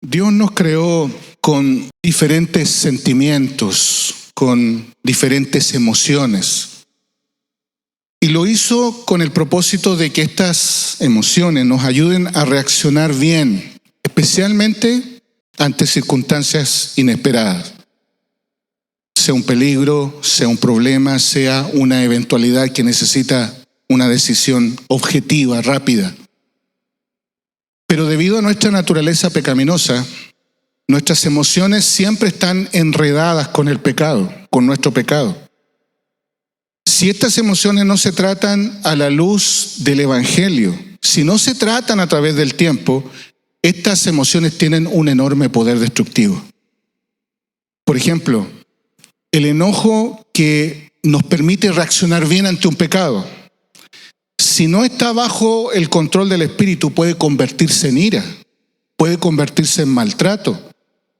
Dios nos creó con diferentes sentimientos, con diferentes emociones. Y lo hizo con el propósito de que estas emociones nos ayuden a reaccionar bien, especialmente ante circunstancias inesperadas. Sea un peligro, sea un problema, sea una eventualidad que necesita una decisión objetiva, rápida. Pero debido a nuestra naturaleza pecaminosa, nuestras emociones siempre están enredadas con el pecado, con nuestro pecado. Si estas emociones no se tratan a la luz del Evangelio, si no se tratan a través del tiempo, estas emociones tienen un enorme poder destructivo. Por ejemplo, el enojo que nos permite reaccionar bien ante un pecado, si no está bajo el control del espíritu, puede convertirse en ira, puede convertirse en maltrato,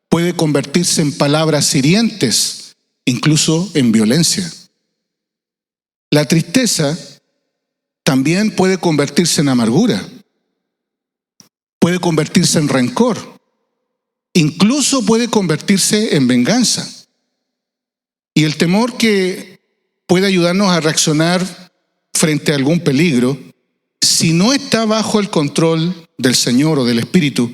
puede convertirse en palabras hirientes, incluso en violencia. La tristeza también puede convertirse en amargura, puede convertirse en rencor, incluso puede convertirse en venganza. Y el temor que puede ayudarnos a reaccionar frente a algún peligro, si no está bajo el control del Señor o del Espíritu,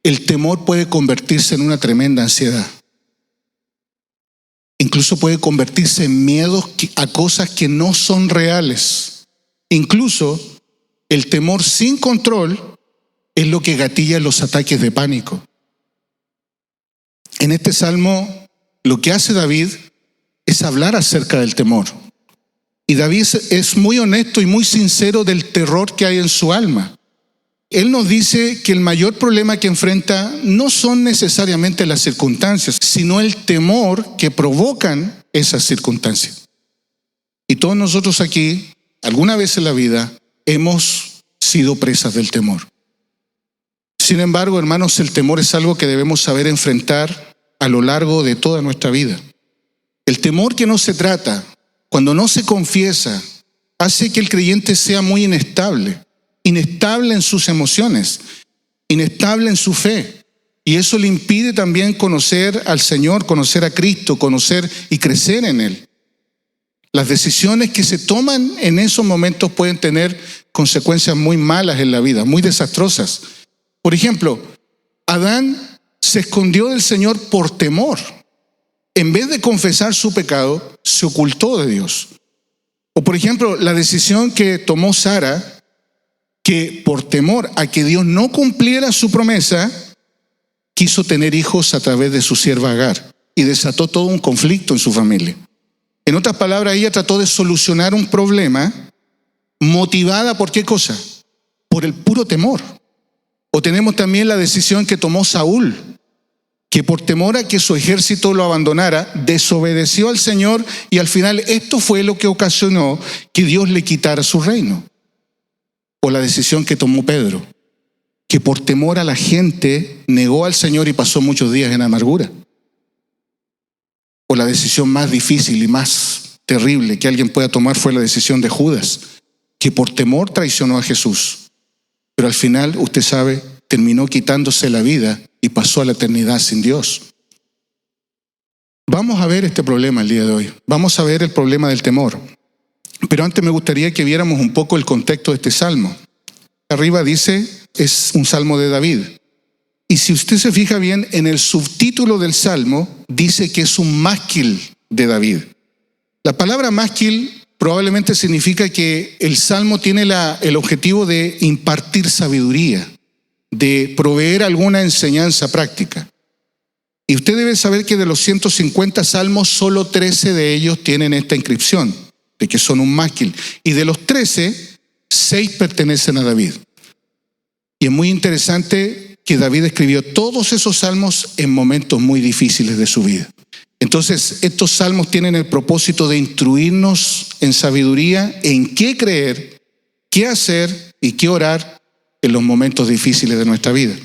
el temor puede convertirse en una tremenda ansiedad. Incluso puede convertirse en miedos a cosas que no son reales. Incluso el temor sin control es lo que gatilla los ataques de pánico. En este salmo, lo que hace David es hablar acerca del temor. Y David es muy honesto y muy sincero del terror que hay en su alma. Él nos dice que el mayor problema que enfrenta no son necesariamente las circunstancias, sino el temor que provocan esas circunstancias. Y todos nosotros aquí, alguna vez en la vida, hemos sido presas del temor. Sin embargo, hermanos, el temor es algo que debemos saber enfrentar a lo largo de toda nuestra vida. El temor que no se trata, cuando no se confiesa, hace que el creyente sea muy inestable en sus emociones, inestable en su fe. Y eso le impide también conocer al Señor, conocer a Cristo, conocer y crecer en Él. Las decisiones que se toman en esos momentos pueden tener consecuencias muy malas en la vida, muy desastrosas. Por ejemplo, Adán se escondió del Señor por temor. En vez de confesar su pecado, se ocultó de Dios. O por ejemplo, la decisión que tomó Sara, que por temor a que Dios no cumpliera su promesa, quiso tener hijos a través de su sierva Agar y desató todo un conflicto en su familia. En otras palabras, ella trató de solucionar un problema motivada ¿por qué cosa? Por el puro temor. O tenemos también la decisión que tomó Saúl, que por temor a que su ejército lo abandonara, desobedeció al Señor y al final esto fue lo que ocasionó que Dios le quitara su reino. O la decisión que tomó Pedro, que por temor a la gente negó al Señor y pasó muchos días en amargura. O la decisión más difícil y más terrible que alguien pueda tomar fue la decisión de Judas, que por temor traicionó a Jesús. Pero al final, usted sabe, terminó quitándose la vida y pasó a la eternidad sin Dios. Vamos a ver este problema el día de hoy. Vamos a ver el problema del temor. Pero antes me gustaría que viéramos un poco el contexto de este salmo. Arriba dice, es un salmo de David. Y si usted se fija bien, en el subtítulo del salmo dice que es un másquil de David. La palabra másquil probablemente significa que el salmo tiene el objetivo de impartir sabiduría, de proveer alguna enseñanza práctica. Y usted debe saber que de los 150 salmos, solo 13 de ellos tienen esta inscripción, de que son un másquil. Y de los 13, 6 pertenecen a David. Y es muy interesante que David escribió todos esos salmos en momentos muy difíciles de su vida. Entonces, estos salmos tienen el propósito de instruirnos en sabiduría, en qué creer, qué hacer y qué orar en los momentos difíciles de nuestra vida.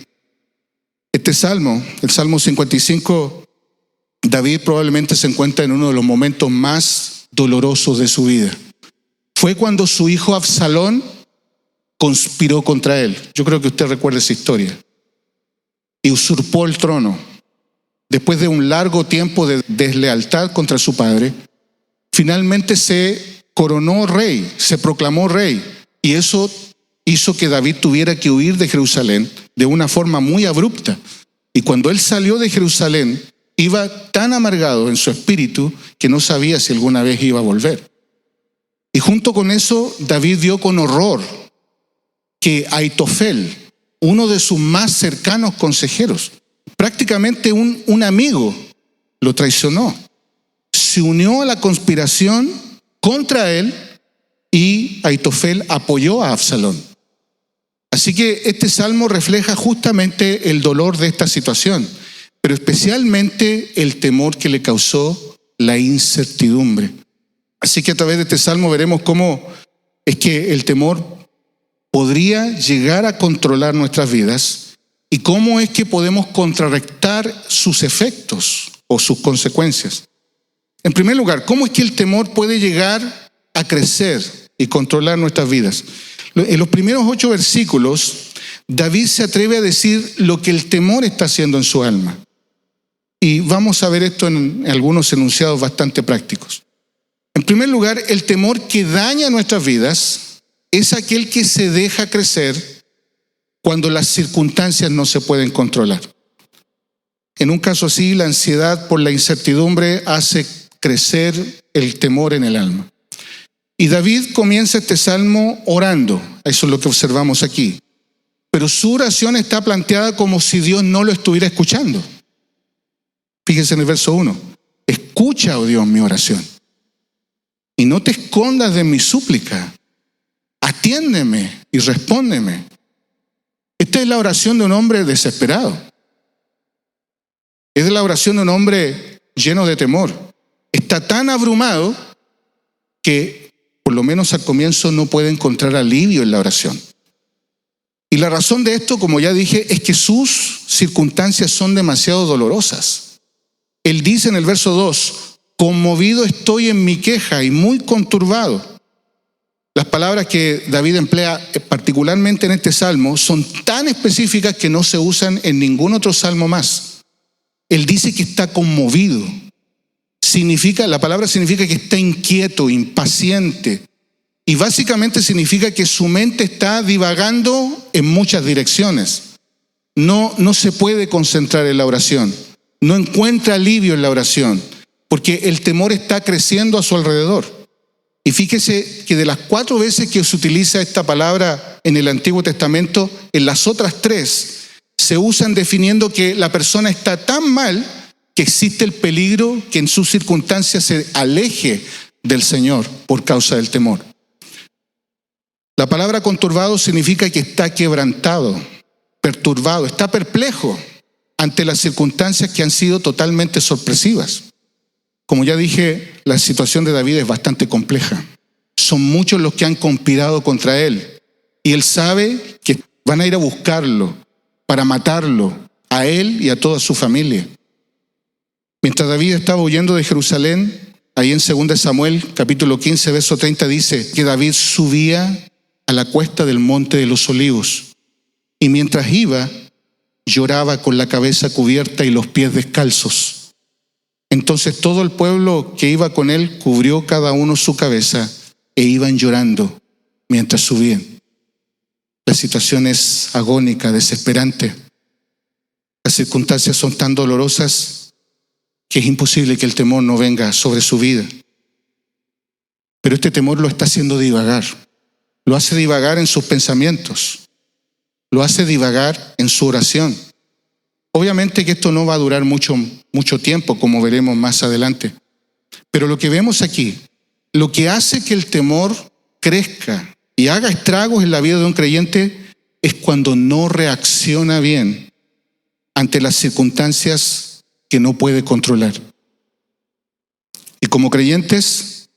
Este salmo, el Salmo 55, David probablemente se encuentra en uno de los momentos más dolorosos de su vida. Fue cuando su hijo Absalón conspiró contra él. Yo creo que usted recuerda esa historia. y usurpó el trono. Después de un largo tiempo de deslealtad contra su padre, finalmente se coronó rey, se proclamó rey, y eso hizo que David tuviera que huir de Jerusalén de una forma muy abrupta. Y cuando él salió de Jerusalén, iba tan amargado en su espíritu que no sabía si alguna vez iba a volver. Y junto con eso, David vio con horror que Aitofel, uno de sus más cercanos consejeros, prácticamente un amigo, lo traicionó. Se unió a la conspiración contra él y Aitofel apoyó a Absalón. Así que este salmo refleja justamente el dolor de esta situación, pero especialmente el temor que le causó la incertidumbre. Así que a través de este salmo veremos cómo es que el temor podría llegar a controlar nuestras vidas y cómo es que podemos contrarrestar sus efectos o sus consecuencias. En primer lugar, ¿cómo es que el temor puede llegar a crecer y controlar nuestras vidas? En los primeros 8 versículos, David se atreve a decir lo que el temor está haciendo en su alma. Y vamos a ver esto en algunos enunciados bastante prácticos. En primer lugar, el temor que daña nuestras vidas es aquel que se deja crecer cuando las circunstancias no se pueden controlar. En un caso así, la ansiedad por la incertidumbre hace crecer el temor en el alma. Y David comienza este salmo orando, eso es lo que observamos aquí. Pero su oración está planteada como si Dios no lo estuviera escuchando. Fíjense en el verso 1. Escucha, oh Dios, mi oración. Y no te escondas de mi súplica. Atiéndeme y respóndeme. Esta es la oración de un hombre desesperado. Es la oración de un hombre lleno de temor. Está tan abrumado que por lo menos al comienzo no puede encontrar alivio en la oración. Y la razón de esto, como ya dije, es que sus circunstancias son demasiado dolorosas. Él dice en el verso 2, conmovido estoy en mi queja y muy conturbado. Las palabras que David emplea particularmente en este salmo son tan específicas que no se usan en ningún otro salmo más. Él dice que está conmovido. La palabra significa que está inquieto, impaciente. Y básicamente significa que su mente está divagando en muchas direcciones. No se puede concentrar en la oración. No encuentra alivio en la oración, porque el temor está creciendo a su alrededor. Y fíjese que de las 4 veces que se utiliza esta palabra en el Antiguo Testamento, en las otras 3 se usan definiendo que la persona está tan mal que existe el peligro que en sus circunstancias se aleje del Señor por causa del temor. La palabra conturbado significa que está quebrantado, perturbado, está perplejo ante las circunstancias que han sido totalmente sorpresivas. Como ya dije, la situación de David es bastante compleja. Son muchos los que han conspirado contra él y él sabe que van a ir a buscarlo para matarlo, a él y a toda su familia. Mientras David estaba huyendo de Jerusalén, ahí en 2 Samuel, capítulo 15, verso 30, dice que David subía a la cuesta del monte de los olivos y mientras iba, lloraba con la cabeza cubierta y los pies descalzos. Entonces todo el pueblo que iba con él cubrió cada uno su cabeza e iban llorando mientras subían. La situación es agónica, desesperante. Las circunstancias son tan dolorosas que es imposible que el temor no venga sobre su vida. Pero este temor lo está haciendo divagar. Lo hace divagar en sus pensamientos. Lo hace divagar en su oración. Obviamente que esto no va a durar mucho tiempo, como veremos más adelante. Pero lo que vemos aquí, lo que hace que el temor crezca y haga estragos en la vida de un creyente es cuando no reacciona bien ante las circunstancias que no puede controlar. Y como creyentes,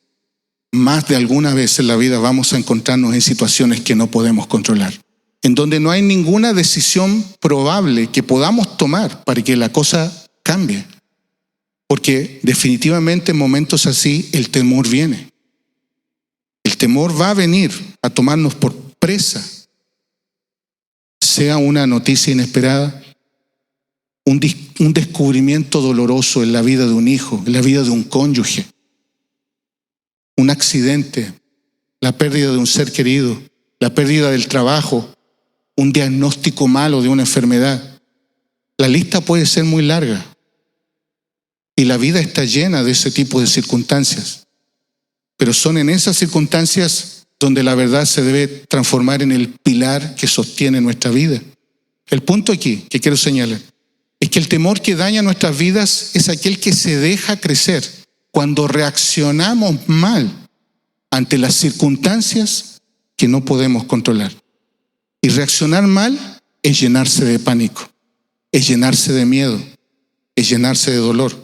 más de alguna vez en la vida vamos a encontrarnos en situaciones que no podemos controlar, en donde no hay ninguna decisión probable que podamos tomar para que la cosa cambie. Porque definitivamente en momentos así el temor viene. El temor va a venir a tomarnos por presa, sea una noticia inesperada, un descubrimiento doloroso en la vida de un hijo, en la vida de un cónyuge, un accidente, la pérdida de un ser querido, la pérdida del trabajo, un diagnóstico malo de una enfermedad. La lista puede ser muy larga y la vida está llena de ese tipo de circunstancias. Pero son en esas circunstancias donde la verdad se debe transformar en el pilar que sostiene nuestra vida. El punto aquí que quiero señalar es que el temor que daña nuestras vidas es aquel que se deja crecer cuando reaccionamos mal ante las circunstancias que no podemos controlar. Y reaccionar mal es llenarse de pánico, es llenarse de miedo, es llenarse de dolor.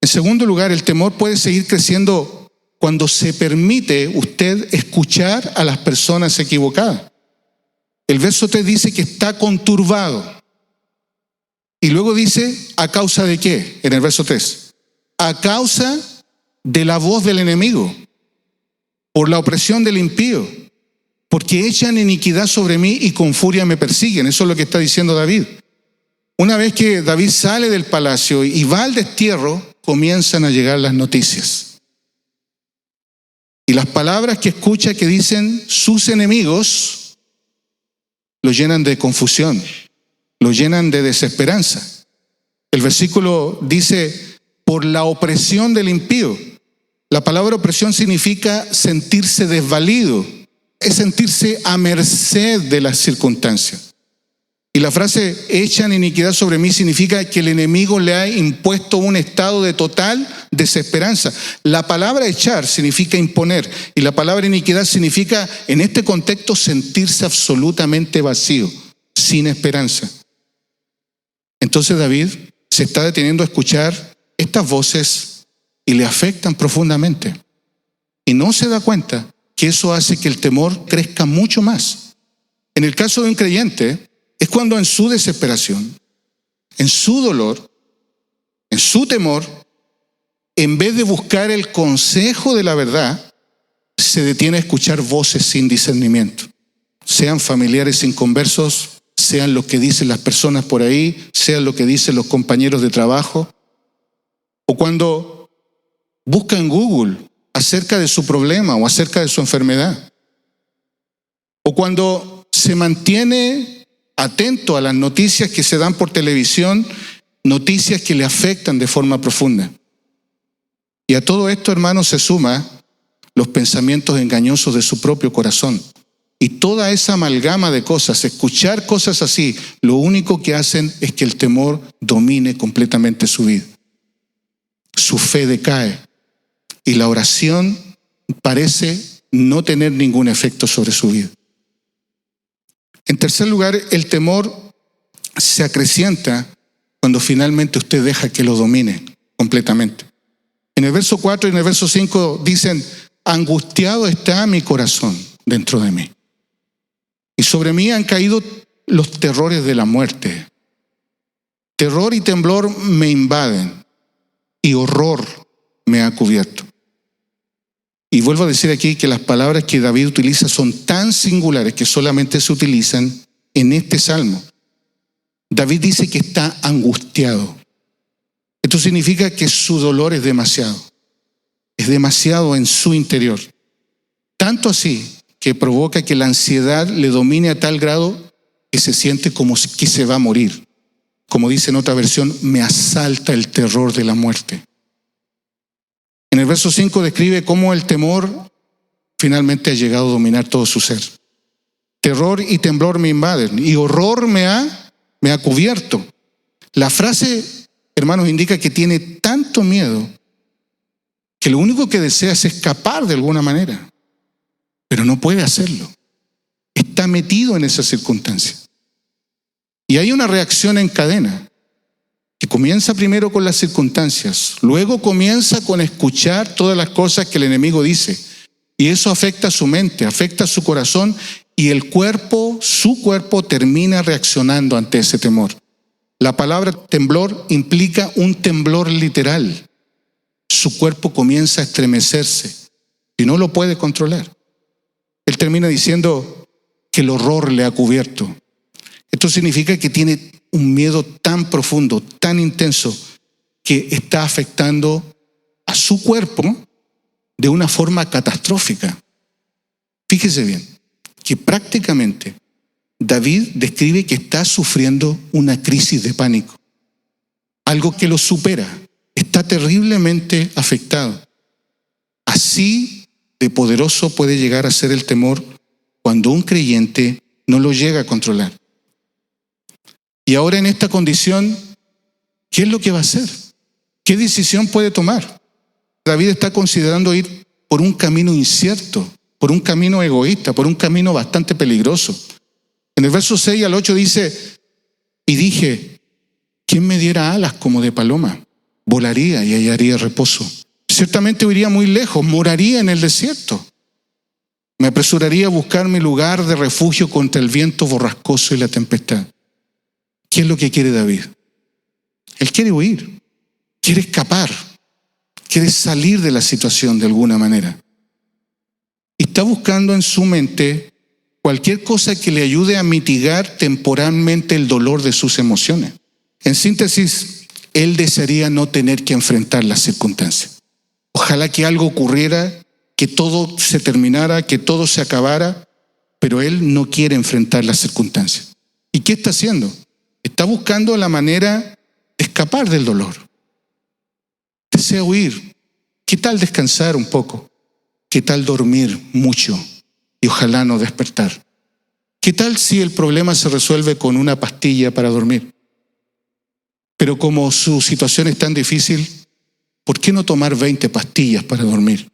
En segundo lugar, el temor puede seguir creciendo cuando se permite usted escuchar a las personas equivocadas. El verso 3 dice que está conturbado. Y luego dice, ¿a causa de qué? En el verso 3. A causa de la voz del enemigo, por la opresión del impío, porque echan iniquidad sobre mí y con furia me persiguen. Eso es lo que está diciendo David. Una vez que David sale del palacio y va al destierro, comienzan a llegar las noticias. Y las palabras que escucha que dicen sus enemigos lo llenan de confusión, lo llenan de desesperanza. El versículo dice, por la opresión del impío. La palabra opresión significa sentirse desvalido, es sentirse a merced de las circunstancias. Y la frase echan iniquidad sobre mí significa que el enemigo le ha impuesto un estado de total desesperanza. La palabra echar significa imponer y la palabra iniquidad significa en este contexto sentirse absolutamente vacío, sin esperanza. Entonces David se está deteniendo a escuchar estas voces y le afectan profundamente. Y no se da cuenta que eso hace que el temor crezca mucho más. En el caso de un creyente, es cuando en su desesperación, en su dolor, en su temor, en vez de buscar el consejo de la verdad, se detiene a escuchar voces sin discernimiento. Sean familiares inconversos, sean lo que dicen las personas por ahí, sean lo que dicen los compañeros de trabajo, o cuando busca en Google acerca de su problema o acerca de su enfermedad, o cuando se mantiene atento a las noticias que se dan por televisión, noticias que le afectan de forma profunda. Y a todo esto, hermanos, se suma los pensamientos engañosos de su propio corazón. Y toda esa amalgama de cosas, escuchar cosas así, lo único que hacen es que el temor domine completamente su vida. Su fe decae y la oración parece no tener ningún efecto sobre su vida. En tercer lugar, el temor se acrecienta cuando finalmente usted deja que lo domine completamente. En el verso 4 y en el verso 5 dicen, angustiado está mi corazón dentro de mí. Y sobre mí han caído los terrores de la muerte. Terror y temblor me invaden y horror me ha cubierto. Y vuelvo a decir aquí que las palabras que David utiliza son tan singulares que solamente se utilizan en este salmo. David dice que está angustiado. Esto significa que su dolor es demasiado en su interior. Tanto así que provoca que la ansiedad le domine a tal grado que se siente como que se va a morir. Como dice en otra versión, me asalta el terror de la muerte. En el verso 5 describe cómo el temor finalmente ha llegado a dominar todo su ser. Terror y temblor me invaden y horror me ha cubierto. La frase, hermanos, indica que tiene tanto miedo que lo único que desea es escapar de alguna manera, pero no puede hacerlo. Está metido en esa circunstancia. Y hay una reacción en cadena que comienza primero con las circunstancias, luego comienza con escuchar todas las cosas que el enemigo dice. Y eso afecta a su mente, afecta a su corazón y el cuerpo, su cuerpo termina reaccionando ante ese temor. La palabra temblor implica un temblor literal. Su cuerpo comienza a estremecerse y no lo puede controlar. Él termina diciendo que el horror le ha cubierto. Esto significa que tiene un miedo tan profundo, tan intenso, que está afectando a su cuerpo de una forma catastrófica. Fíjese bien, que prácticamente David describe que está sufriendo una crisis de pánico, algo que lo supera, está terriblemente afectado. Así de poderoso puede llegar a ser el temor cuando un creyente no lo llega a controlar. Y ahora en esta condición, ¿qué es lo que va a hacer? ¿Qué decisión puede tomar? David está considerando ir por un camino incierto, por un camino egoísta, por un camino bastante peligroso. En el verso 6 al 8 dice, y dije, ¿quién me diera alas como de paloma? Volaría y hallaría reposo. Ciertamente iría muy lejos, moraría en el desierto. Me apresuraría a buscar mi lugar de refugio contra el viento borrascoso y la tempestad. ¿Qué es lo que quiere David? Él quiere huir, quiere escapar, quiere salir de la situación de alguna manera. Y está buscando en su mente cualquier cosa que le ayude a mitigar temporalmente el dolor de sus emociones. En síntesis, él desearía no tener que enfrentar las circunstancias. Ojalá que algo ocurriera, que todo se terminara, que todo se acabara, pero él no quiere enfrentar las circunstancias. ¿Y qué está haciendo? Está buscando la manera de escapar del dolor. Desea huir. ¿Qué tal descansar un poco? ¿Qué tal dormir mucho y ojalá no despertar? ¿Qué tal si el problema se resuelve con una pastilla para dormir? Pero como su situación es tan difícil, ¿por qué no tomar 20 pastillas para dormir?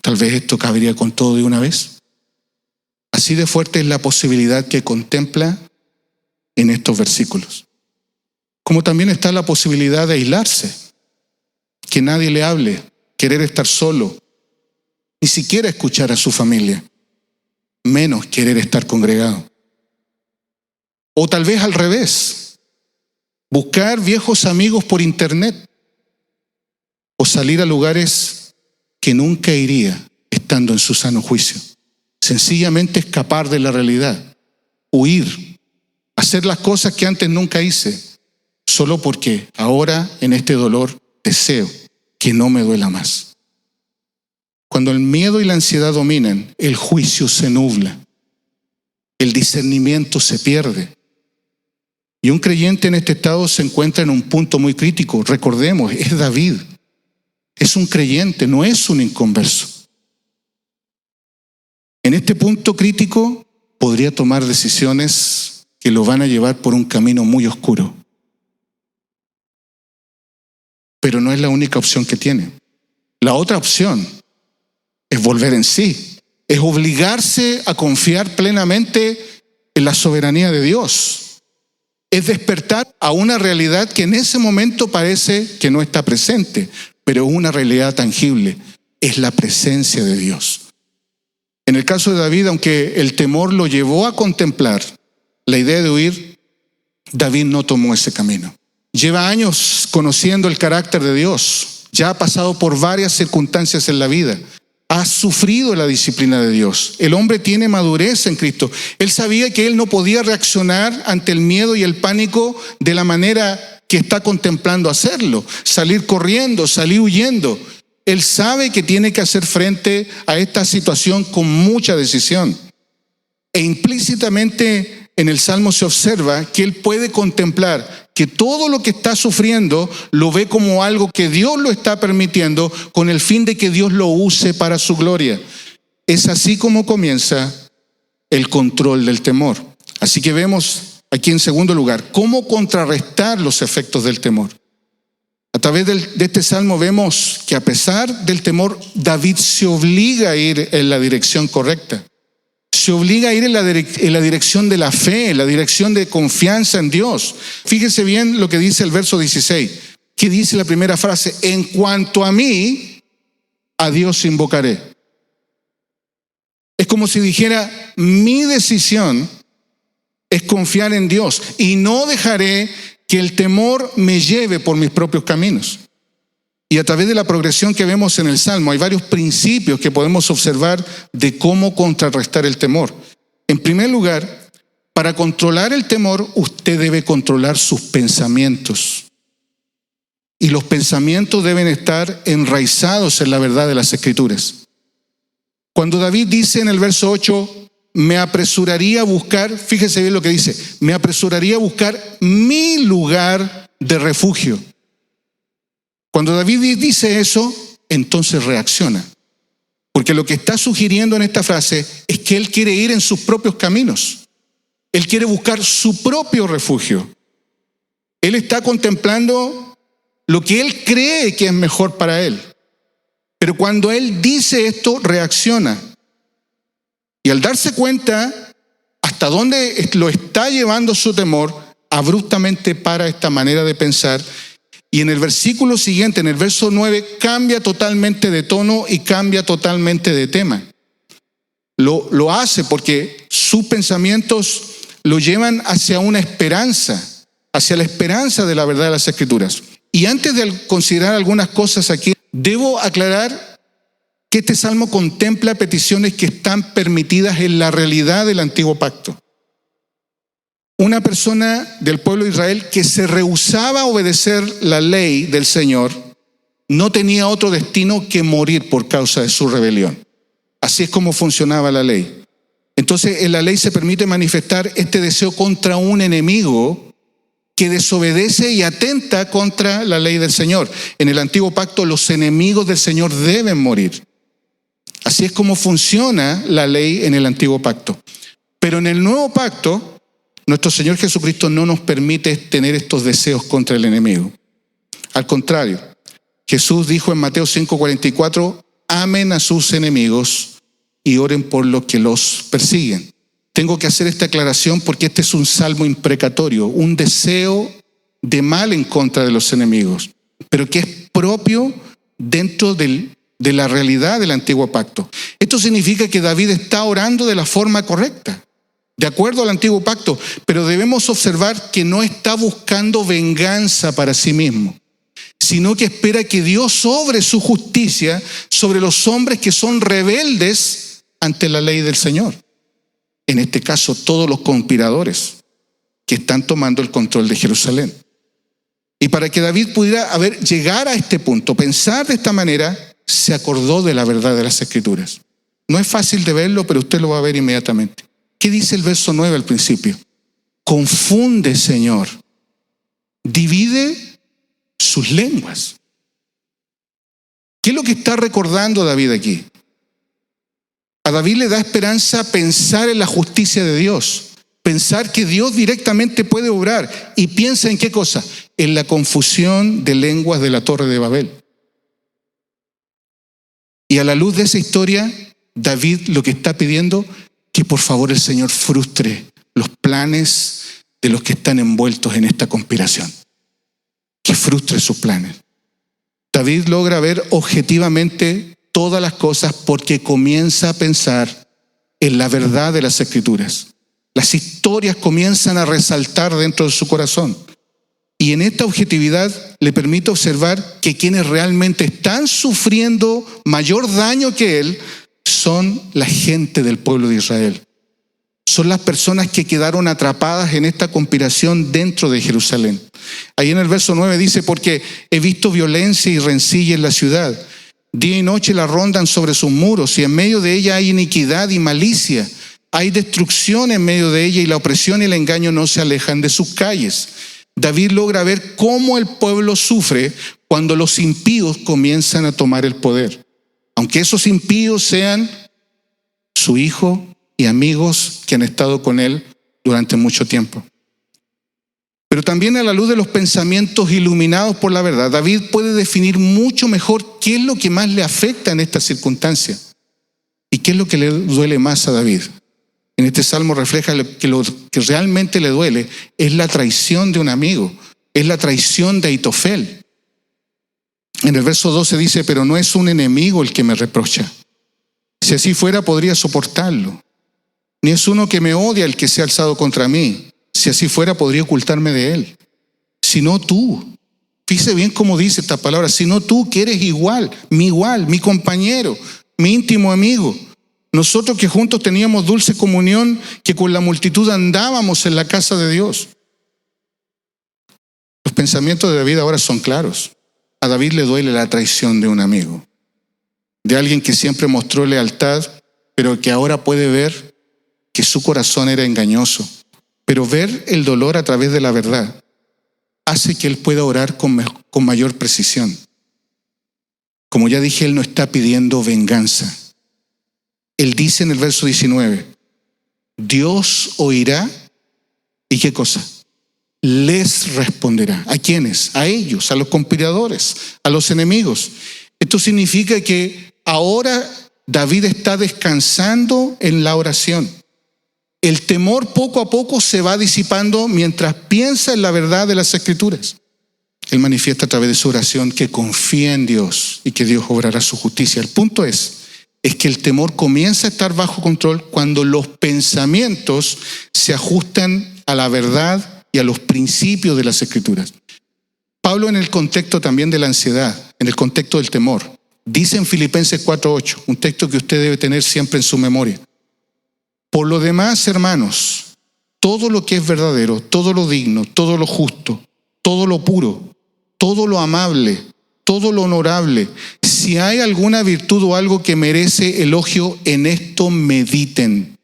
Tal vez esto cabería con todo de una vez. Así de fuerte es la posibilidad que contempla en estos versículos. Como también está la posibilidad de aislarse, que nadie le hable, querer estar solo, ni siquiera escuchar a su familia, menos querer estar congregado. O tal vez al revés, buscar viejos amigos por internet o salir a lugares que nunca iría estando en su sano juicio. Sencillamente escapar de la realidad, huir, hacer las cosas que antes nunca hice, solo porque ahora en este dolor deseo que no me duela más. Cuando el miedo y la ansiedad dominan, el juicio se nubla, el discernimiento se pierde. Y un creyente en este estado se encuentra en un punto muy crítico. Recordemos, es David. Es un creyente, no es un inconverso. En este punto crítico podría tomar decisiones que lo van a llevar por un camino muy oscuro. Pero no es la única opción que tiene. La otra opción es volver en sí, es obligarse a confiar plenamente en la soberanía de Dios. Es despertar a una realidad que en ese momento parece que no está presente, pero es una realidad tangible, es la presencia de Dios. En el caso de David, aunque el temor lo llevó a contemplar la idea de huir, David no tomó ese camino. Lleva años conociendo el carácter de Dios, ya ha pasado por varias circunstancias en la vida, ha sufrido la disciplina de Dios. El hombre tiene madurez en Cristo. Él sabía que él no podía reaccionar ante el miedo y el pánico de la manera que está contemplando hacerlo, salir corriendo, salir huyendo. Él sabe que tiene que hacer frente a esta situación con mucha decisión. E implícitamente en el Salmo se observa que él puede contemplar que todo lo que está sufriendo lo ve como algo que Dios lo está permitiendo con el fin de que Dios lo use para su gloria. Es así como comienza el control del temor. Así que vemos aquí en segundo lugar cómo contrarrestar los efectos del temor. A través de este salmo vemos que a pesar del temor, David se obliga a ir en la dirección correcta. Se obliga a ir en la dirección de la fe, en la dirección de confianza en Dios. Fíjese bien lo que dice el verso 16. ¿Qué dice la primera frase? En cuanto a mí, a Dios invocaré. Es como si dijera, mi decisión es confiar en Dios y no dejaré que el temor me lleve por mis propios caminos. Y a través de la progresión que vemos en el Salmo, hay varios principios que podemos observar de cómo contrarrestar el temor. En primer lugar, Para controlar el temor, usted debe controlar sus pensamientos. Y los pensamientos deben estar enraizados en la verdad de las Escrituras. Cuando David dice en el verso 8, me apresuraría a buscar, fíjese bien lo que dice, me apresuraría a buscar mi lugar de refugio. Cuando David dice eso, entonces reacciona. Porque lo que está sugiriendo en esta frase es que él quiere ir en sus propios caminos. Él quiere buscar su propio refugio. Él está contemplando lo que él cree que es mejor para él. Pero cuando él dice esto, reacciona. Y al darse cuenta hasta dónde lo está llevando su temor, abruptamente para esta manera de pensar. Y en el versículo siguiente, en el verso 9, cambia totalmente de tono y cambia totalmente de tema. Lo hace porque sus pensamientos lo llevan hacia una esperanza, hacia la esperanza de la verdad de las Escrituras. Y antes de considerar algunas cosas aquí, debo aclarar que este salmo contempla peticiones que están permitidas en la realidad del antiguo pacto. Una persona del pueblo de Israel que se rehusaba a obedecer la ley del Señor no tenía otro destino que morir por causa de su rebelión. Así es como funcionaba la ley. Entonces en la ley se permite manifestar este deseo contra un enemigo que desobedece y atenta contra la ley del Señor. En el antiguo pacto los enemigos del Señor deben morir. Así es como funciona la ley en el antiguo pacto. Pero en el nuevo pacto, nuestro Señor Jesucristo no nos permite tener estos deseos contra el enemigo. Al contrario, Jesús dijo en Mateo 5:44, amen a sus enemigos y oren por los que los persiguen. Tengo que hacer esta aclaración porque este es un salmo imprecatorio, un deseo de mal en contra de los enemigos, pero que es propio dentro de la realidad del antiguo pacto. Esto significa que David está orando de la forma correcta, de acuerdo al antiguo pacto, pero debemos observar que no está buscando venganza para sí mismo, sino que espera que Dios obre su justicia sobre los hombres que son rebeldes ante la ley del Señor. En este caso, todos los conspiradores que están tomando el control de Jerusalén. Y para que David pudiera llegar a este punto, pensar de esta manera, se acordó de la verdad de las Escrituras. No es fácil de verlo, pero usted lo va a ver inmediatamente. ¿Qué dice el verso 9 al principio? Confunde, Señor, divide sus lenguas. ¿Qué es lo que está recordando David aquí? A David le da esperanza pensar en la justicia de Dios, pensar que Dios directamente puede obrar, y piensa en qué cosa, en la confusión de lenguas de la Torre de Babel. Y a la luz de esa historia, David lo que está pidiendo, que por favor el Señor frustre los planes de los que están envueltos en esta conspiración, que frustre sus planes. David logra ver objetivamente todas las cosas porque comienza a pensar en la verdad de las Escrituras. Las historias comienzan a resaltar dentro de su corazón. Y en esta objetividad le permite observar que quienes realmente están sufriendo mayor daño que él son la gente del pueblo de Israel. Son las personas que quedaron atrapadas en esta conspiración dentro de Jerusalén. Ahí en el verso 9 dice, porque he visto violencia y rencilla en la ciudad. Día y noche la rondan sobre sus muros y en medio de ella hay iniquidad y malicia. Hay destrucción en medio de ella y la opresión y el engaño no se alejan de sus calles. David logra ver cómo el pueblo sufre cuando los impíos comienzan a tomar el poder. Aunque esos impíos sean su hijo y amigos que han estado con él durante mucho tiempo. Pero también a la luz de los pensamientos iluminados por la verdad, David puede definir mucho mejor qué es lo que más le afecta en esta circunstancia y qué es lo que le duele más a David. En este salmo refleja que lo que realmente le duele es la traición de un amigo, es la traición de Ahitofel. En el verso 12 dice, pero no es un enemigo el que me reprocha. Si así fuera, podría soportarlo. Ni es uno que me odia el que se ha alzado contra mí. Si así fuera, podría ocultarme de él. Sino tú. Fíjese bien cómo dice esta palabra. Sino tú que eres igual, mi compañero, mi íntimo amigo. Nosotros que juntos teníamos dulce comunión, que con la multitud andábamos en la casa de Dios. Los pensamientos de David ahora son claros. A David le duele la traición de un amigo, de alguien que siempre mostró lealtad, pero que ahora puede ver que su corazón era engañoso. Pero ver el dolor a través de la verdad hace que él pueda orar con mayor precisión. Como ya dije, él no está pidiendo venganza. Él dice en el verso 19, Dios oirá, ¿y qué cosa? Les responderá. ¿A quiénes? A ellos, a los conspiradores, a los enemigos. Esto significa que ahora David está descansando en la oración. El temor poco a poco se va disipando mientras piensa en la verdad de las Escrituras. Él manifiesta a través de su oración que confía en Dios y que Dios obrará su justicia. El punto es que el temor comienza a estar bajo control cuando los pensamientos se ajustan a la verdad y a los principios de las Escrituras. Pablo, en el contexto también de la ansiedad, en el contexto del temor, dice en Filipenses 4:8, un texto que usted debe tener siempre en su memoria: por lo demás, hermanos, todo lo que es verdadero, todo lo digno, todo lo justo, todo lo puro, todo lo amable, todo lo honorable, si hay alguna virtud o algo que merece elogio, en esto mediten.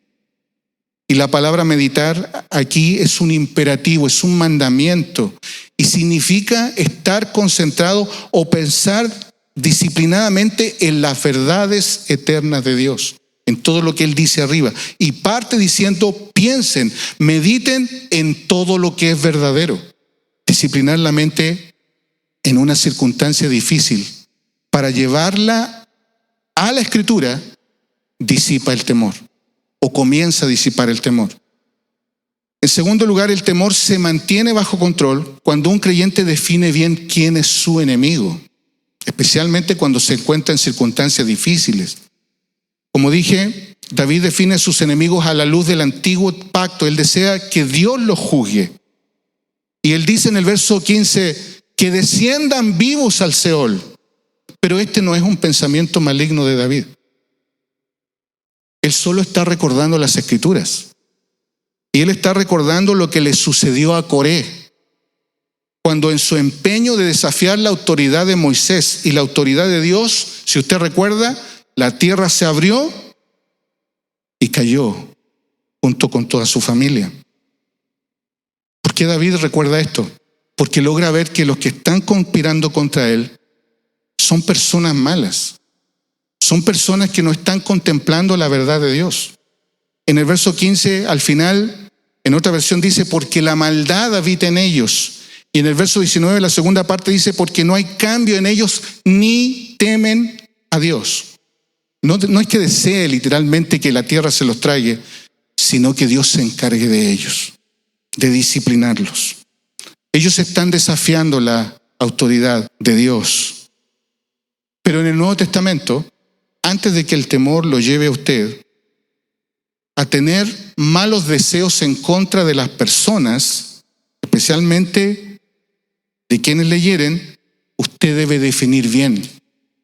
Y la palabra meditar aquí es un imperativo, es un mandamiento, y significa estar concentrado o pensar disciplinadamente en las verdades eternas de Dios, en todo lo que Él dice arriba. Y parte diciendo, piensen, mediten en todo lo que es verdadero. Disciplinar la mente en una circunstancia difícil para llevarla a la Escritura disipa el temor, o comienza a disipar el temor. En segundo lugar, el temor se mantiene bajo control cuando un creyente define bien quién es su enemigo, especialmente cuando se encuentra en circunstancias difíciles. Como dije, David define a sus enemigos a la luz del antiguo pacto. Él desea que Dios los juzgue. Y él dice en el verso 15, que desciendan vivos al Seol. Pero este no es un pensamiento maligno de David. Él solo está recordando las Escrituras. Y él está recordando lo que le sucedió a Coré, cuando en su empeño de desafiar la autoridad de Moisés y la autoridad de Dios, si usted recuerda, la tierra se abrió y cayó junto con toda su familia. ¿Por qué David recuerda esto? Porque logra ver que los que están conspirando contra él son personas malas. Son personas que no están contemplando la verdad de Dios. En el verso 15, al final, en otra versión dice, porque la maldad habita en ellos. Y en el verso 19, la segunda parte dice, porque no hay cambio en ellos, ni temen a Dios. No es que desee literalmente que la tierra se los traiga, sino que Dios se encargue de ellos, de disciplinarlos. Ellos están desafiando la autoridad de Dios. Pero en el Nuevo Testamento, antes de que el temor lo lleve a usted a tener malos deseos en contra de las personas, especialmente de quienes le hieren, usted debe definir bien,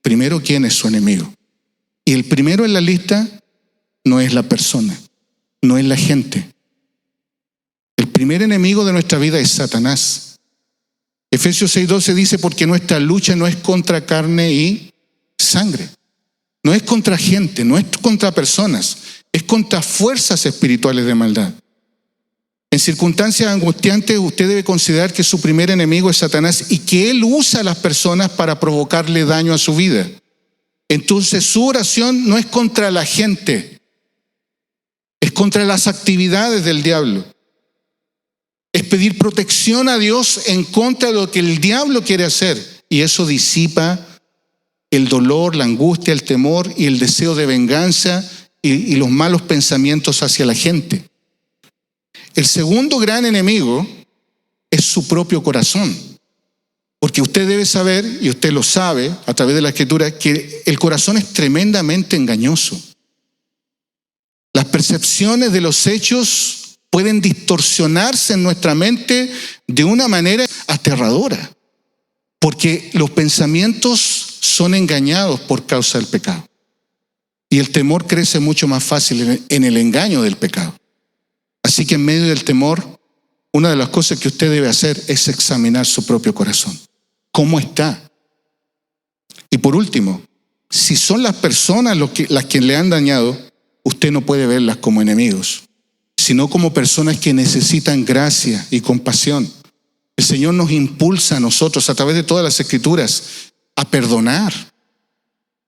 primero, quién es su enemigo. Y el primero en la lista no es la persona, no es la gente. El primer enemigo de nuestra vida es Satanás. Efesios 6:12 dice, porque nuestra lucha no es contra carne y sangre. No es contra gente, no es contra personas, es contra fuerzas espirituales de maldad. En circunstancias angustiantes, usted debe considerar que su primer enemigo es Satanás y que él usa a las personas para provocarle daño a su vida. Entonces su oración no es contra la gente, es contra las actividades del diablo. Es pedir protección a Dios en contra de lo que el diablo quiere hacer. Y eso disipa el dolor, la angustia, el temor y el deseo de venganza y los malos pensamientos hacia la gente. El segundo gran enemigo es su propio corazón. Porque usted debe saber, y usted lo sabe a través de la Escritura, que el corazón es tremendamente engañoso. Las percepciones de los hechos pueden distorsionarse en nuestra mente de una manera aterradora, porque los pensamientos son engañados por causa del pecado. Y el temor crece mucho más fácil en el engaño del pecado. Así que en medio del temor, una de las cosas que usted debe hacer es examinar su propio corazón. ¿Cómo está? Y por último, si son las personas las que le han dañado, usted no puede verlas como enemigos, sino como personas que necesitan gracia y compasión. El Señor nos impulsa a nosotros a través de todas las Escrituras a perdonar.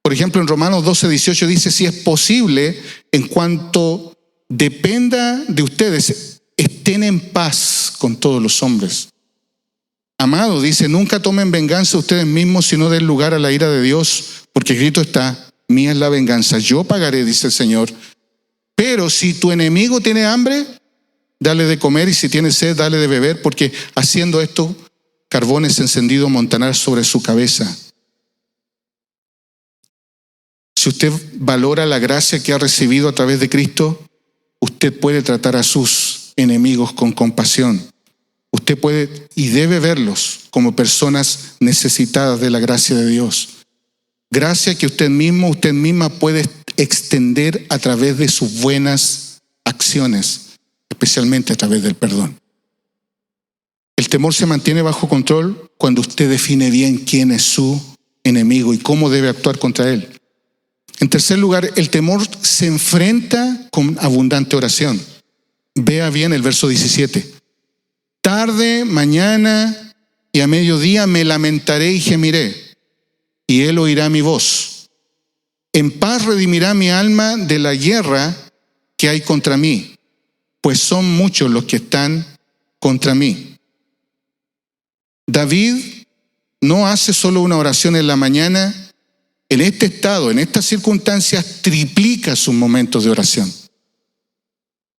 Por ejemplo, en Romanos 12:18 dice: si es posible, en cuanto dependa de ustedes, estén en paz con todos los hombres. Amado, dice, nunca tomen venganza ustedes mismos, sino den lugar a la ira de Dios, porque escrito está: mía es la venganza, yo pagaré, dice el Señor. Pero si tu enemigo tiene hambre, dale de comer, y si tiene sed, dale de beber, porque haciendo esto, carbones encendidos montarán sobre su cabeza. Si usted valora la gracia que ha recibido a través de Cristo, usted puede tratar a sus enemigos con compasión. Usted puede y debe verlos como personas necesitadas de la gracia de Dios. Gracia que usted misma puede extender a través de sus buenas acciones, especialmente a través del perdón. El temor se mantiene bajo control cuando usted define bien quién es su enemigo y cómo debe actuar contra él. En tercer lugar, el temor se enfrenta con abundante oración. Vea bien el verso 17. Tarde, mañana y a mediodía me lamentaré y gemiré, y él oirá mi voz. En paz redimirá mi alma de la guerra que hay contra mí, pues son muchos los que están contra mí. David no hace solo una oración en la mañana. En este estado, en estas circunstancias, triplica sus momentos de oración.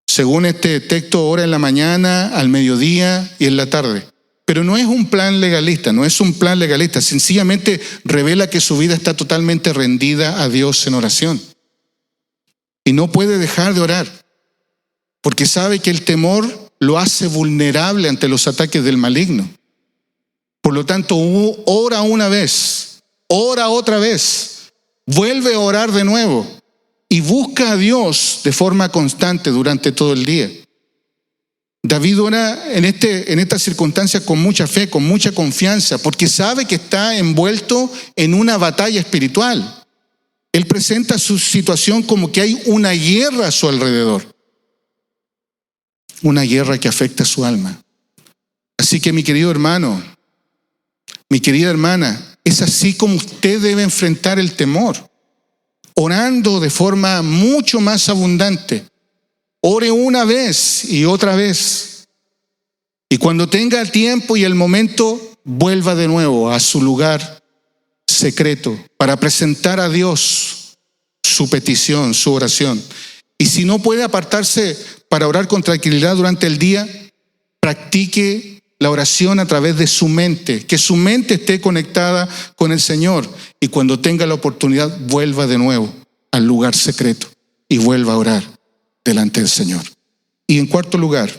Según este texto, ora en la mañana, al mediodía y en la tarde. Pero no es un plan legalista, sencillamente revela que su vida está totalmente rendida a Dios en oración. Y no puede dejar de orar, porque sabe que el temor lo hace vulnerable ante los ataques del maligno. Por lo tanto, ora una vez, ora otra vez, vuelve a orar de nuevo y busca a Dios de forma constante durante todo el día. David ora en estas circunstancias con mucha fe, con mucha confianza, porque sabe que está envuelto en una batalla espiritual. Él presenta su situación como que hay una guerra a su alrededor, una guerra que afecta a su alma. Así que, mi querido hermano, mi querida hermana, es así como usted debe enfrentar el temor, orando de forma mucho más abundante. Ore una vez y otra vez. Y cuando tenga el tiempo y el momento, vuelva de nuevo a su lugar secreto para presentar a Dios su petición, su oración. Y si no puede apartarse para orar con tranquilidad durante el día, practique la oración a través de su mente, que su mente esté conectada con el Señor. Y cuando tenga la oportunidad, vuelva de nuevo al lugar secreto y vuelva a orar delante del Señor. Y en cuarto lugar,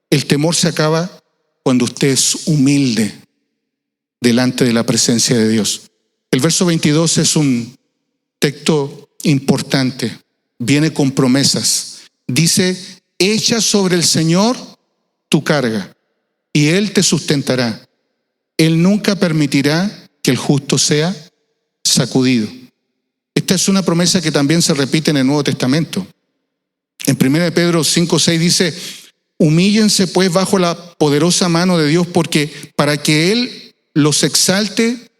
el temor se acaba cuando usted es humilde delante de la presencia de Dios. El verso 22 es un texto importante, viene con promesas. Dice: echa sobre el Señor tu carga y Él te sustentará. Él nunca permitirá que el justo sea sacudido. Esta es una promesa que también se repite en el Nuevo Testamento. En 1 Pedro 5:6 dice: humíllense pues bajo la poderosa mano de Dios, porque para que Él los exalte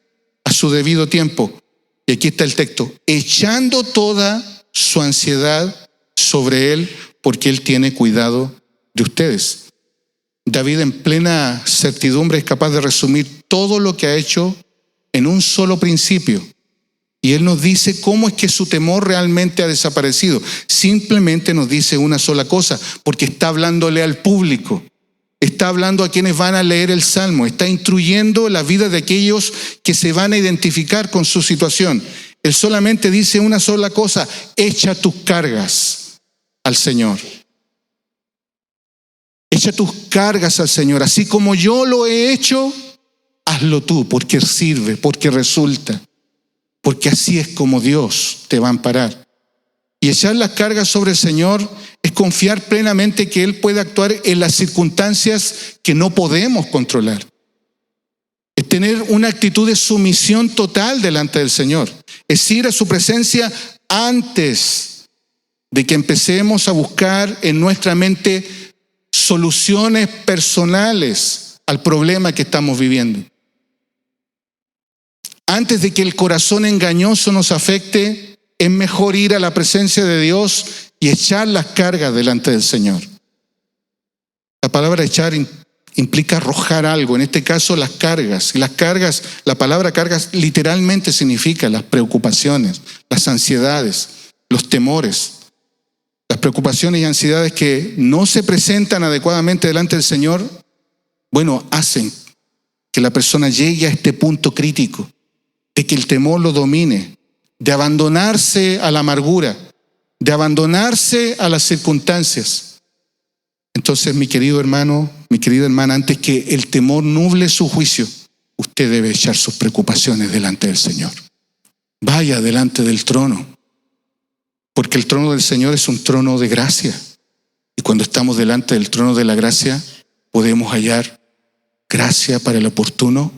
a su debido tiempo. Y aquí está el texto: echando toda su ansiedad sobre Él, porque Él tiene cuidado de ustedes. David, en plena certidumbre, es capaz de resumir todo lo que ha hecho en un solo principio. Y él nos dice cómo es que su temor realmente ha desaparecido. Simplemente nos dice una sola cosa, porque está hablándole al público. Está hablando a quienes van a leer el Salmo. Está instruyendo la vida de aquellos que se van a identificar con su situación. Él solamente dice una sola cosa: echa tus cargas al Señor. Echa tus cargas al Señor. Así como yo lo he hecho, hazlo tú, porque sirve, porque resulta. Porque así es como Dios te va a amparar. Y echar las cargas sobre el Señor es confiar plenamente que Él puede actuar en las circunstancias que no podemos controlar. Es tener una actitud de sumisión total delante del Señor. Es ir a su presencia antes de que empecemos a buscar en nuestra mente soluciones personales al problema que estamos viviendo. Antes de que el corazón engañoso nos afecte, es mejor ir a la presencia de Dios y echar las cargas delante del Señor. La palabra echar implica arrojar algo, en este caso las cargas. Y las cargas, la palabra cargas literalmente significa las preocupaciones, las ansiedades, los temores. Las preocupaciones y ansiedades que no se presentan adecuadamente delante del Señor, hacen que la persona llegue a este punto crítico, de que el temor lo domine, de abandonarse a la amargura, de abandonarse a las circunstancias. Entonces, mi querido hermano, mi querida hermana, antes que el temor nuble su juicio, usted debe echar sus preocupaciones delante del Señor. Vaya delante del trono, porque el trono del Señor es un trono de gracia. Y cuando estamos delante del trono de la gracia, podemos hallar gracia para el oportuno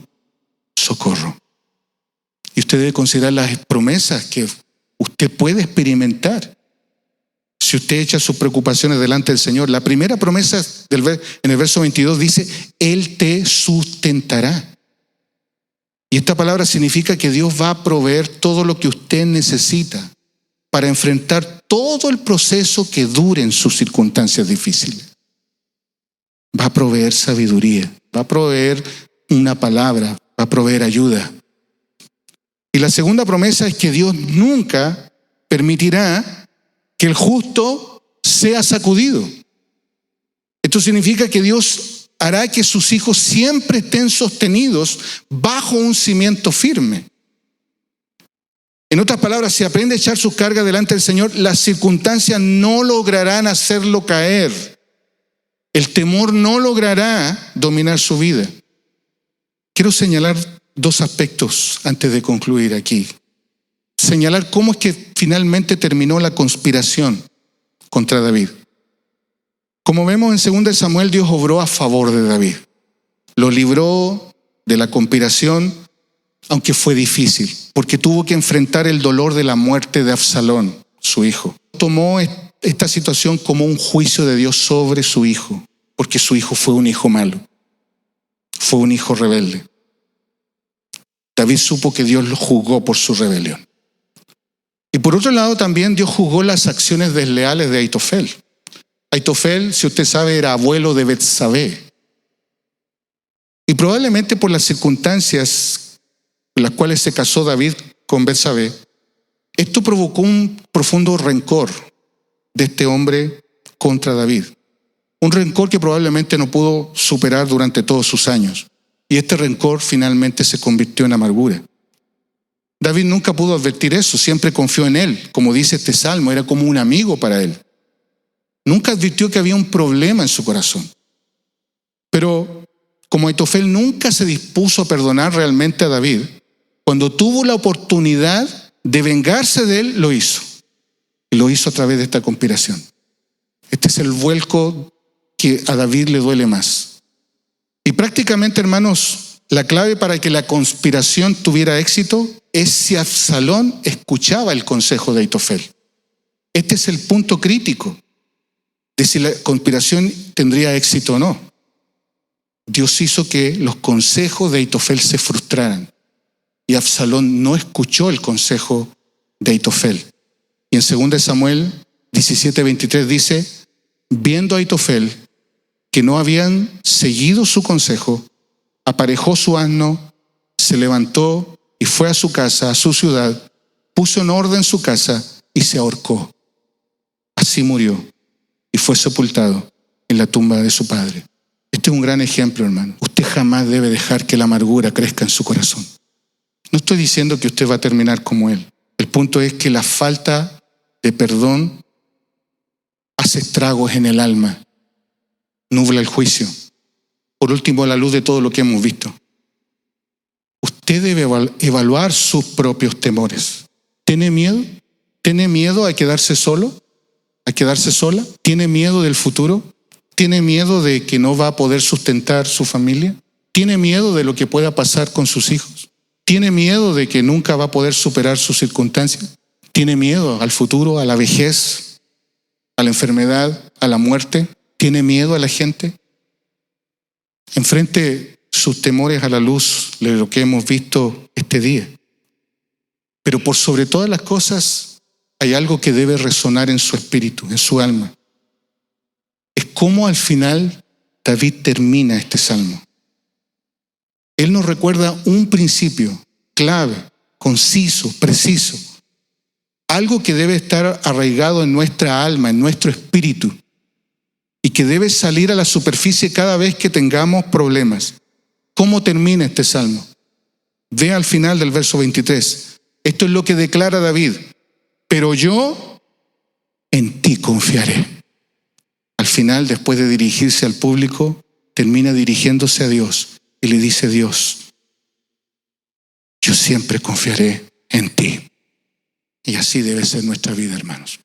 socorro. Y usted debe considerar las promesas que usted puede experimentar si usted echa sus preocupaciones delante del Señor. La primera promesa en el verso 22 dice: Él te sustentará. Y esta palabra significa que Dios va a proveer todo lo que usted necesita para enfrentar todo el proceso que dure en sus circunstancias difíciles. Va a proveer sabiduría, va a proveer una palabra, va a proveer ayuda. Y la segunda promesa es que Dios nunca permitirá que el justo sea sacudido. Esto significa que Dios hará que sus hijos siempre estén sostenidos bajo un cimiento firme. En otras palabras, si aprende a echar sus cargas delante del Señor, las circunstancias no lograrán hacerlo caer. El temor no logrará dominar su vida. Quiero señalar dos aspectos antes de concluir aquí. Señalar cómo es que finalmente terminó la conspiración contra David. Como vemos en 2 Samuel, Dios obró a favor de David. Lo libró de la conspiración, aunque fue difícil, porque tuvo que enfrentar el dolor de la muerte de Absalón, su hijo. Tomó esta situación como un juicio de Dios sobre su hijo, porque su hijo fue un hijo malo, fue un hijo rebelde. David supo que Dios lo juzgó por su rebelión. Y por otro lado también Dios juzgó las acciones desleales de Ahitofel. Ahitofel, si usted sabe, era abuelo de Betsabé. Y probablemente por las circunstancias en las cuales se casó David con Betsabé, esto provocó un profundo rencor de este hombre contra David. Un rencor que probablemente no pudo superar durante todos sus años. Y este rencor finalmente se convirtió en amargura. David nunca pudo advertir eso, siempre confió en él. Como dice este salmo, era como un amigo para él. Nunca advirtió que había un problema en su corazón. Pero como Ahitofel nunca se dispuso a perdonar realmente a David, cuando tuvo la oportunidad de vengarse de él, lo hizo. Y lo hizo a través de esta conspiración. Este es el vuelco que a David le duele más. Y prácticamente, hermanos, la clave para que la conspiración tuviera éxito es si Absalón escuchaba el consejo de Ahitofel. Este es el punto crítico de si la conspiración tendría éxito o no. Dios hizo que los consejos de Ahitofel se frustraran y Absalón no escuchó el consejo de Ahitofel. Y en 2 Samuel 17:23 dice: viendo a Ahitofel que no habían seguido su consejo, aparejó su asno, se levantó y fue a su casa, a su ciudad, puso en orden su casa y se ahorcó. Así murió y fue sepultado en la tumba de su padre. Este es un gran ejemplo, hermano. Usted jamás debe dejar que la amargura crezca en su corazón. No estoy diciendo que usted va a terminar como él. El punto es que la falta de perdón hace estragos en el alma, nubla el juicio. Por último, a la luz de todo lo que hemos visto, usted debe evaluar sus propios temores. ¿Tiene miedo? ¿Tiene miedo a quedarse solo? ¿A quedarse sola? ¿Tiene miedo del futuro? ¿Tiene miedo de que no va a poder sustentar su familia? ¿Tiene miedo de lo que pueda pasar con sus hijos? ¿Tiene miedo de que nunca va a poder superar sus circunstancias? ¿Tiene miedo al futuro, a la vejez, a la enfermedad, a la muerte? ¿Tiene miedo a la gente? Enfrente sus temores a la luz de lo que hemos visto este día. Pero por sobre todas las cosas hay algo que debe resonar en su espíritu, en su alma. Es cómo al final David termina este salmo. Él nos recuerda un principio clave, conciso, preciso. Algo que debe estar arraigado en nuestra alma, en nuestro espíritu, y que debe salir a la superficie cada vez que tengamos problemas. ¿Cómo termina este salmo? Ve al final del verso 23. Esto es lo que declara David. Pero yo en ti confiaré. Al final, después de dirigirse al público, termina dirigiéndose a Dios y le dice: Dios, yo siempre confiaré en ti. Y así debe ser nuestra vida, hermanos.